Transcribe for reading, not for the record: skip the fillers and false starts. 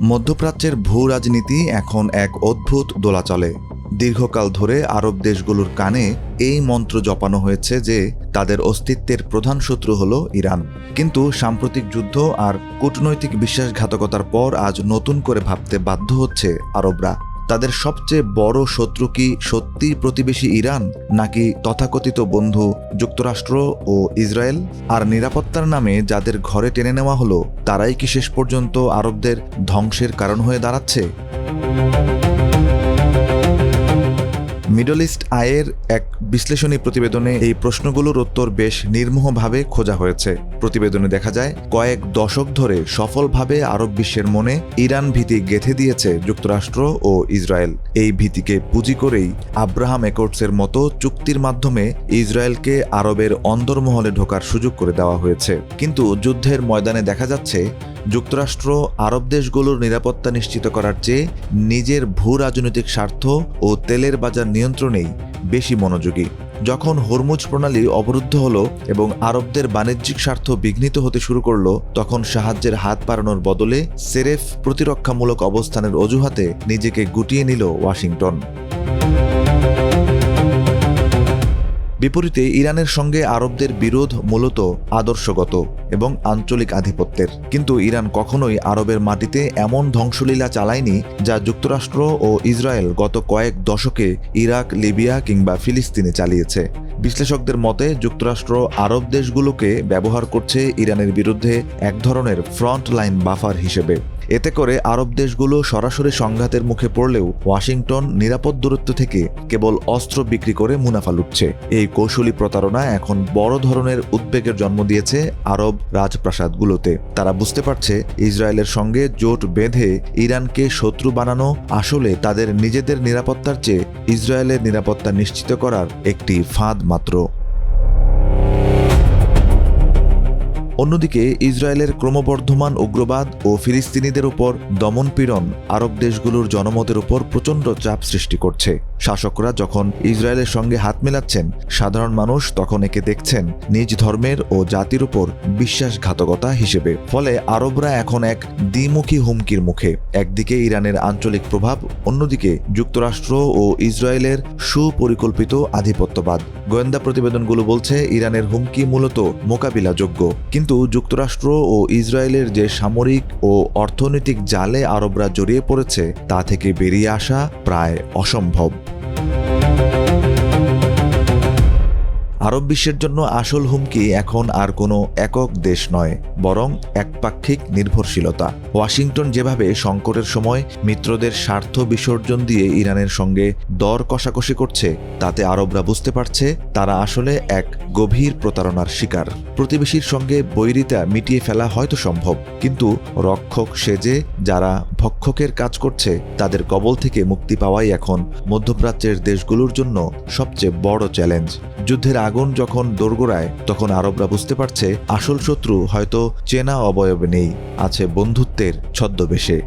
মধ্যপ্রাচ্যের ভূ রাজনীতি এখন এক অদ্ভুত দোলাচলে। দীর্ঘকাল ধরে আরব দেশগুলোর কানে এই মন্ত্র জপানো হয়েছে যে তাদের অস্তিত্বের প্রধান শত্রু হল ইরান। কিন্তু সাম্প্রতিক যুদ্ধ আর কূটনৈতিক বিশ্বাসঘাতকতার পর আজ নতুন করে ভাবতে বাধ্য হচ্ছে আরবরা, তাদের সবচেয়ে বড় শত্রু কি সত্যি প্রতিবেশী ইরান, নাকি তথাকথিত বন্ধু যুক্তরাষ্ট্র ও ইসরায়েল? আর নিরাপত্তার নামে যাদের ঘরে টেনে নেওয়া হলো, তারাই কি শেষ পর্যন্ত আরবদের ধ্বংসের কারণ হয়ে দাঁড়াচ্ছে? মিডল ইস্ট আইয়ের এক বিশ্লেষণী প্রতিবেদনে এই প্রশ্নগুলোর উত্তর বেশ নির্মোহভাবে খোঁজা হয়েছে। প্রতিবেদনে দেখা যায়, কয়েক দশক ধরে সফলভাবে আরব বিশ্বের মনে ইরান ভীতি গেঁথে দিয়েছে যুক্তরাষ্ট্র ও ইসরায়েল। এই ভীতিকে পুঁজি করেই আব্রাহাম অ্যাকর্ডসের মতো চুক্তির মাধ্যমে ইসরায়েলকে আরবের অন্দরমহলে ঢোকার সুযোগ করে দেওয়া হয়েছে। কিন্তু যুদ্ধের ময়দানে দেখা যাচ্ছে যুক্তরাষ্ট্র আরব দেশগুলোর নিরাপত্তা নিশ্চিত করার চেয়ে নিজের ভূ রাজনৈতিক স্বার্থ ও তেলের বাজার নিয়ন্ত্রণেই বেশি মনোযোগী। যখন হরমুজ প্রণালী অবরুদ্ধ হলো এবং আরবদের বাণিজ্যিক স্বার্থ বিঘ্নিত হতে শুরু করলো, তখন সাহায্যের হাত বাড়ানোর বদলে সেরেফ প্রতিরক্ষামূলক অবস্থানের অজুহাতে নিজেকে গুটিয়ে নিল ওয়াশিংটন। বিপরীতে ইরানের সঙ্গে আরবদের বিরোধ মূলত আদর্শগত এবং আঞ্চলিক আধিপত্যের। কিন্তু ইরান কখনোই আরবের মাটিতে এমন ধ্বংসলীলা চালায়নি যা যুক্তরাষ্ট্র ও ইসরায়েল গত কয়েক দশকে ইরাক, লিবিয়া কিংবা ফিলিস্তিনে চালিয়েছে। বিশ্লেষকদের মতে যুক্তরাষ্ট্র আরব দেশগুলোকে ব্যবহার করছে ইরানের বিরুদ্ধে এক ধরনের ফ্রন্ট লাইন বাফার হিসেবে। এতে করে আরব দেশগুলো সরাসরি সংঘাতের মুখে পড়লেও ওয়াশিংটন নিরাপদ দূরত্ব থেকে কেবল অস্ত্র বিক্রি করে মুনাফা লুটছে। এই কৌশলী প্রতারণা এখন বড় ধরনের উদ্বেগের জন্ম দিয়েছে আরব রাজপ্রাসাদগুলোতে। তারা বুঝতে পারছে ইসরায়েলের সঙ্গে জোট বেঁধে ইরানকে শত্রু বানানো আসলে তাদের নিজেদের নিরাপত্তার চেয়ে ইসরায়েলের নিরাপত্তা নিশ্চিত করার একটি ফাঁদ মাত্র। অন্যদিকে ইসরায়েলের ক্রমবর্ধমান উগ্রবাদ ও ফিলিস্তিনিদের উপর দমনপীড়ন আরব দেশগুলোর জনমতের উপর প্রচণ্ড চাপ সৃষ্টি করছে। শাসকরা যখন ইসরায়েলের সঙ্গে হাত মেলাচ্ছেন, সাধারণ মানুষ তখন একে দেখছেন নিজ ধর্মের ও জাতির উপর বিশ্বাসঘাতকতা হিসেবে। ফলে আরবরা এখন এক দ্বিমুখী হুমকির মুখে। একদিকে ইরানের আঞ্চলিক প্রভাব, অন্যদিকে যুক্তরাষ্ট্র ও ইসরায়েলের সুপরিকল্পিত আধিপত্যবাদ। গোয়েন্দা প্রতিবেদনগুলো বলছে ইরানের হুমকি মূলত মোকাবিলাযোগ্য, কিন্তু যুক্তরাষ্ট্র ও ইসরায়েলের যে সামরিক ও অর্থনৈতিক জালে আরবরা জড়িয়ে পড়েছে, তা থেকে বেরিয়ে আসা প্রায় অসম্ভব। আরব বিশ্বের জন্য আসল হুমকি এখন আর কোনো একক দেশ নয়, বরং একপাক্ষিক নির্ভরশীলতা। ওয়াশিংটন যেভাবে সংকটের সময় মিত্রদের স্বার্থ বিসর্জন দিয়ে ইরানের সঙ্গে দর কষাকষি করছে, তাতে আরবরা বুঝতে পারছে তারা আসলে এক গভীর প্রতারণার শিকার। প্রতিবেশীর সঙ্গে বৈরিতা মিটিয়ে ফেলা হয়তো সম্ভব, কিন্তু রক্ষক সেজে যারা ভক্ষকের কাজ করছে, তাদের কবল থেকে মুক্তি পাওয়াই এখন মধ্যপ্রাচ্যের দেশগুলোর জন্য সবচেয়ে বড় চ্যালেঞ্জ। যুদ্ধের আগুন যখন দোরগোড়ায়, তখন আরবরা বুঝতে পারছে আসল শত্রু হয়তো চেনা অবয়বে নেই, আছে বন্ধুত্বের ছদ্মবেশে।